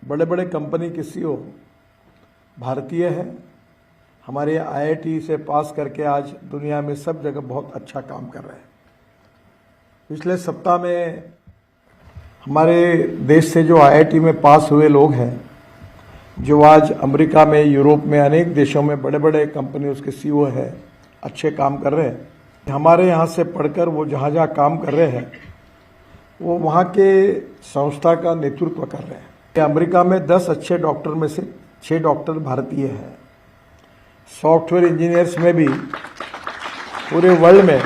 बड़े बड़े कंपनी के सीईओ भारतीय हैं। हमारे आईआईटी से पास करके आज दुनिया में सब जगह बहुत अच्छा काम कर रहे हैं। पिछले सप्ताह में हमारे देश से जो आईआईटी में पास हुए लोग हैं, जो आज अमेरिका में, यूरोप में, अनेक देशों में बड़े बड़े कंपनी उसके सीईओ हैं, अच्छे काम कर रहे हैं। हमारे यहाँ से पढ़कर वो जहाँ जहाँ काम कर रहे हैं वो वहाँ के संस्था का नेतृत्व कर रहे हैं। अमेरिका में 10 अच्छे डॉक्टर में से 6 डॉक्टर भारतीय हैं। सॉफ्टवेयर इंजीनियर्स में भी पूरे वर्ल्ड में,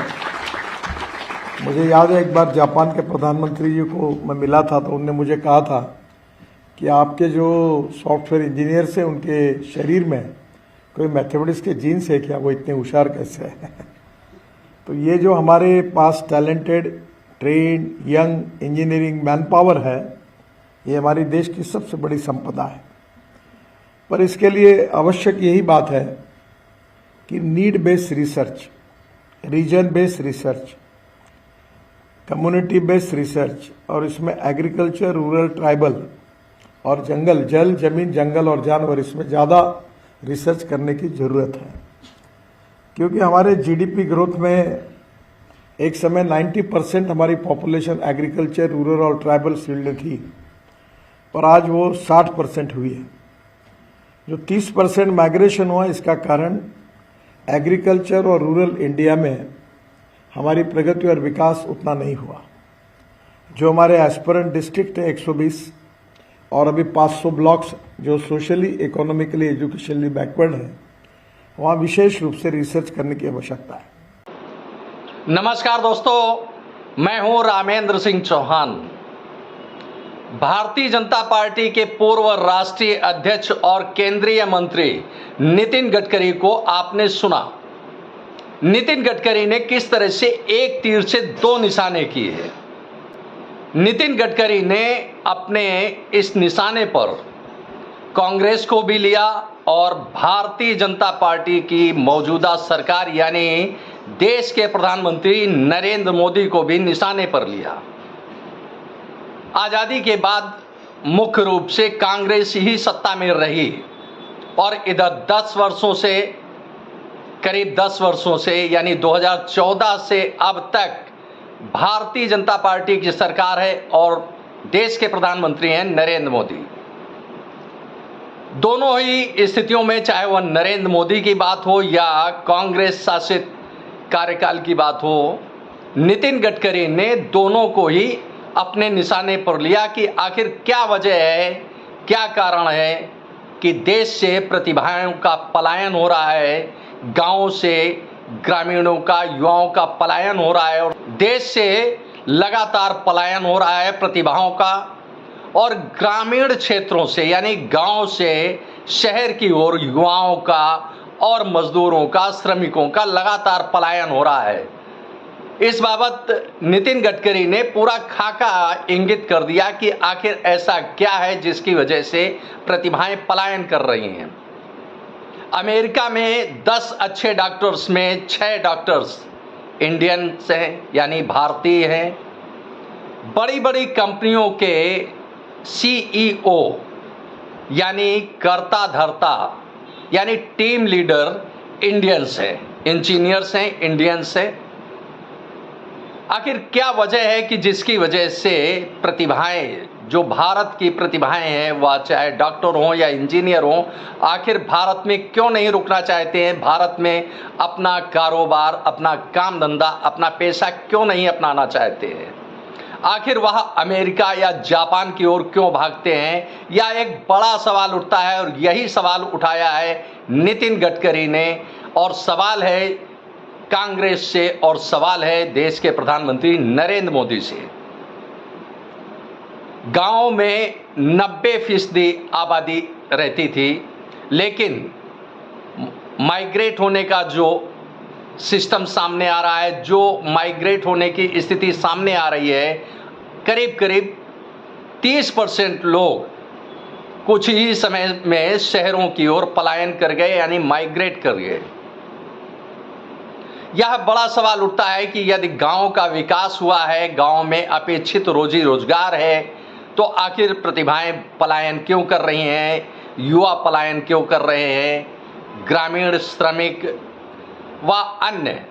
मुझे याद है एक बार जापान के प्रधानमंत्री जी को मैं मिला था तो उनने मुझे कहा था कि आपके जो सॉफ्टवेयर इंजीनियर्स हैं उनके शरीर में कोई मैथमेटिक्स के जीन्स है क्या, वो इतने होशियार कैसे है। तो ये जो हमारे पास talented, train, young engineering man power है, ये हमारी देश की सबसे बड़ी संपदा है। पर इसके लिए आवश्यक यही बात है कि need based research, reason based research, community based research, और इसमें एग्रीकल्चर, रूरल, ट्राइबल और जंगल, जल, जमीन, जंगल और जानवर, इसमें ज़्यादा रिसर्च करने की ज़रूरत है। क्योंकि हमारे जीडीपी ग्रोथ में एक समय 90% हमारी पॉपुलेशन एग्रीकल्चर, रूरल और ट्राइबल फील्ड में थी, पर आज वो 60% हुई है। जो 30% माइग्रेशन हुआ, इसका कारण एग्रीकल्चर और रूरल इंडिया में हमारी प्रगति और विकास उतना नहीं हुआ। जो हमारे एस्पिरेंट डिस्ट्रिक्ट है 120 और अभी 500 ब्लॉक्स जो सोशली, इकोनॉमिकली, एजुकेशनली बैकवर्ड है, वहाँ विशेष रूप से रिसर्च करने की आवश्यकता है। नमस्कार दोस्तों, मैं हूं रामेंद्र सिंह चौहान। भारतीय जनता पार्टी के पूर्व राष्ट्रीय अध्यक्ष और केंद्रीय मंत्री नितिन गडकरी को आपने सुना। नितिन गडकरी ने किस तरह से एक तीर से 2 निशाने किए हैं। नितिन गडकरी ने अपने इस निशाने पर कांग्रेस को भी लिया और भारतीय जनता पार्टी की मौजूदा सरकार यानी देश के प्रधानमंत्री नरेंद्र मोदी को भी निशाने पर लिया। आज़ादी के बाद मुख्य रूप से कांग्रेस ही सत्ता में रही और इधर 10 वर्षों से, करीब 10 वर्षों से यानी 2014 से अब तक भारतीय जनता पार्टी की सरकार है और देश के प्रधानमंत्री हैं नरेंद्र मोदी। दोनों ही स्थितियों में, चाहे वह नरेंद्र मोदी की बात हो या कांग्रेस शासित कार्यकाल की बात हो, नितिन गडकरी ने दोनों को ही अपने निशाने पर लिया कि आखिर क्या वजह है, क्या कारण है कि देश से प्रतिभाओं का पलायन हो रहा है, गांव से ग्रामीणों का, युवाओं का पलायन हो रहा है और देश से लगातार पलायन हो रहा है प्रतिभाओं का, और ग्रामीण क्षेत्रों से यानी गांव से शहर की ओर युवाओं का और मजदूरों का, श्रमिकों का लगातार पलायन हो रहा है। इस बाबत नितिन गडकरी ने पूरा खाका इंगित कर दिया कि आखिर ऐसा क्या है जिसकी वजह से प्रतिभाएं पलायन कर रही हैं। अमेरिका में 10 अच्छे डॉक्टर्स में 6 डॉक्टर्स इंडियंस हैं यानी भारतीय हैं। बड़ी बड़ी कंपनियों के सीईओ यानी कर्ता धर्ता यानी टीम लीडर इंडियंस हैं, इंजीनियर्स हैं, इंडियंस हैं। आखिर क्या वजह है कि जिसकी वजह से प्रतिभाएं, जो भारत की प्रतिभाएं हैं, वह चाहे डॉक्टर हों या इंजीनियर हों, आखिर भारत में क्यों नहीं रुकना चाहते हैं? भारत में अपना कारोबार, अपना काम धंधा, अपना पेशा क्यों नहीं अपनाना चाहते हैं? आखिर वह अमेरिका या जापान की ओर क्यों भागते हैं? या एक बड़ा सवाल उठता है और यही सवाल उठाया है नितिन गडकरी ने, और सवाल है कांग्रेस से और सवाल है देश के प्रधानमंत्री नरेंद्र मोदी से। गांव में 90% आबादी रहती थी, लेकिन माइग्रेट होने का जो सिस्टम सामने आ रहा है, जो माइग्रेट होने की स्थिति सामने आ रही है, करीब करीब 30% लोग कुछ ही समय में शहरों की ओर पलायन कर गए यानी माइग्रेट कर गए। यह बड़ा सवाल उठता है कि यदि गांव का विकास हुआ है, गांव में अपेक्षित रोजी रोजगार है, तो आखिर प्रतिभाएं पलायन क्यों कर रही हैं, युवा पलायन क्यों कर रहे हैं, ग्रामीण श्रमिक व अन्य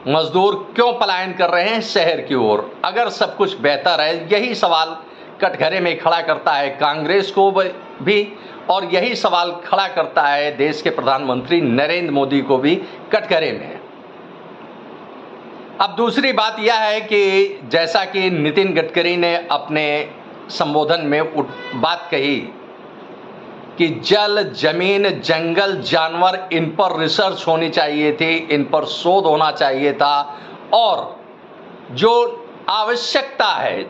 मजदूर क्यों पलायन कर रहे हैं शहर की ओर? अगर सब कुछ बेहतर है, यही सवाल कटघरे में खड़ा करता है कांग्रेस को भी, और यही सवाल खड़ा करता है देश के प्रधानमंत्री नरेंद्र मोदी को भी कटघरे में। अब दूसरी बात यह है कि जैसा कि नितिन गडकरी ने अपने संबोधन में बात कही कि जल, जमीन, जंगल, जानवर, इन पर रिसर्च होनी चाहिए थी, इन पर शोध होना चाहिए था, और जो आवश्यकता है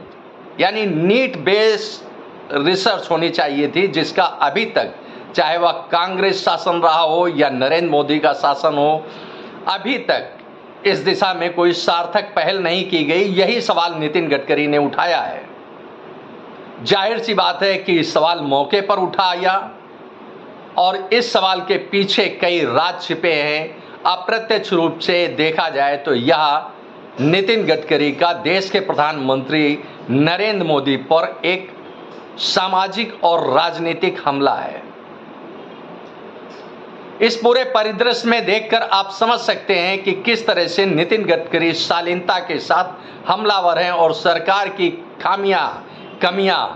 यानी नीड बेस्ड रिसर्च होनी चाहिए थी, जिसका अभी तक चाहे वह कांग्रेस शासन रहा हो या नरेंद्र मोदी का शासन हो, अभी तक इस दिशा में कोई सार्थक पहल नहीं की गई। यही सवाल नितिन गडकरी ने उठाया है। जाहिर सी बात है कि सवाल मौके पर उठाया और इस सवाल के पीछे कई राज छिपे हैं। अप्रत्यक्ष रूप से देखा जाए तो यह नितिन गडकरी का देश के प्रधानमंत्री नरेंद्र मोदी पर एक सामाजिक और राजनीतिक हमला है। इस पूरे परिदृश्य में देखकर आप समझ सकते हैं कि किस तरह से नितिन गडकरी शालीनता के साथ हमलावर हैं और सरकार की कमियां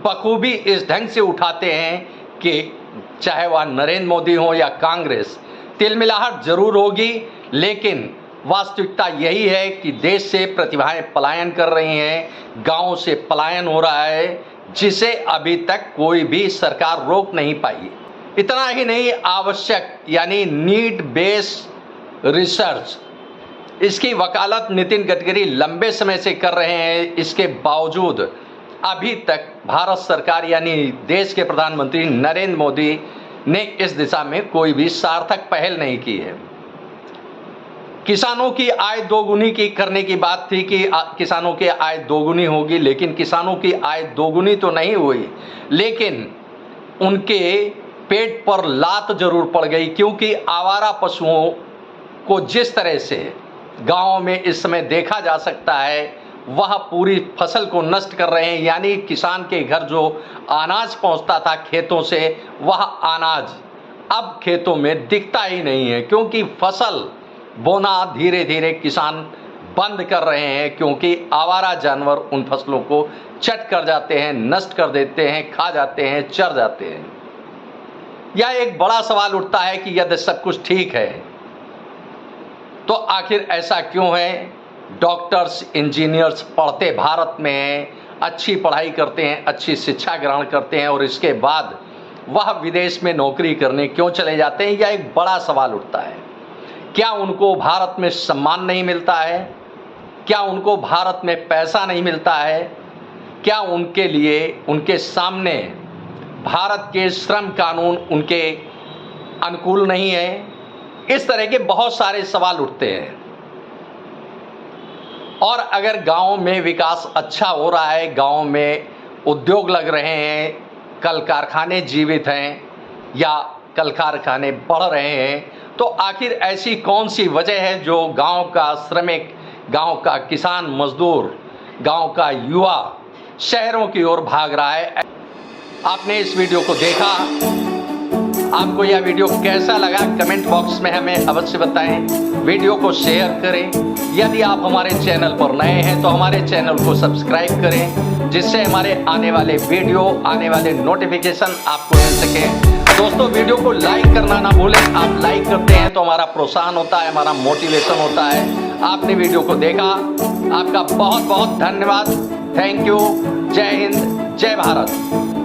बखूबी इस ढंग से उठाते हैं कि चाहे वह नरेंद्र मोदी हो या कांग्रेस, तिलमिलाहट जरूर होगी, लेकिन वास्तविकता यही है कि देश से प्रतिभाएं पलायन कर रही हैं, गांवों से पलायन हो रहा है, जिसे अभी तक कोई भी सरकार रोक नहीं पाई। इतना ही नहीं, आवश्यक यानी नीड बेस्ड रिसर्च, इसकी वकालत नितिन गडकरी लंबे समय से कर रहे हैं। इसके बावजूद अभी तक भारत सरकार यानी देश के प्रधानमंत्री नरेंद्र मोदी ने इस दिशा में कोई भी सार्थक पहल नहीं की है। किसानों की आय दोगुनी की करने की बात थी कि किसानों की आय दोगुनी होगी, लेकिन किसानों की आय दोगुनी तो नहीं हुई, लेकिन उनके पेट पर लात जरूर पड़ गई, क्योंकि आवारा पशुओं को जिस तरह से गांव में इस समय देखा जा सकता है, वह पूरी फसल को नष्ट कर रहे हैं। यानी किसान के घर जो अनाज पहुंचता था खेतों से, वह अनाज अब खेतों में दिखता ही नहीं है, क्योंकि फसल बोना धीरे धीरे किसान बंद कर रहे हैं, क्योंकि आवारा जानवर उन फसलों को चट कर जाते हैं, नष्ट कर देते हैं, खा जाते हैं, चर जाते हैं। यह एक बड़ा सवाल उठता है कि यदि सब कुछ ठीक है तो आखिर ऐसा क्यों है? डॉक्टर्स, इंजीनियर्स पढ़ते भारत में हैं, अच्छी पढ़ाई करते हैं, अच्छी शिक्षा ग्रहण करते हैं, और इसके बाद वह विदेश में नौकरी करने क्यों चले जाते हैं? यह एक बड़ा सवाल उठता है। क्या उनको भारत में सम्मान नहीं मिलता है? क्या उनको भारत में पैसा नहीं मिलता है? क्या उनके लिए, उनके सामने भारत के श्रम कानून उनके अनुकूल नहीं है? इस तरह के बहुत सारे सवाल उठते हैं। और अगर गांव में विकास अच्छा हो रहा है, गांव में उद्योग लग रहे हैं, कल कारखाने जीवित हैं या कल कारखाने बढ़ रहे हैं, तो आखिर ऐसी कौन सी वजह है जो गांव का श्रमिक, गांव का किसान मजदूर, गांव का युवा शहरों की ओर भाग रहा है? आपने इस वीडियो को देखा, आपको यह वीडियो कैसा लगा कमेंट बॉक्स में हमें अवश्य बताएं। वीडियो को शेयर करें। यदि आप हमारे चैनल पर नए हैं तो हमारे चैनल को सब्सक्राइब करें, जिससे हमारे आने वाले वीडियो, आने वाले नोटिफिकेशन आपको मिल सके। दोस्तों, वीडियो को लाइक करना ना भूलें। आप लाइक करते हैं तो हमारा प्रोत्साहन होता है, हमारा मोटिवेशन होता है। आपने वीडियो को देखा, आपका बहुत बहुत धन्यवाद। Thank you. जय हिंद, जय भारत।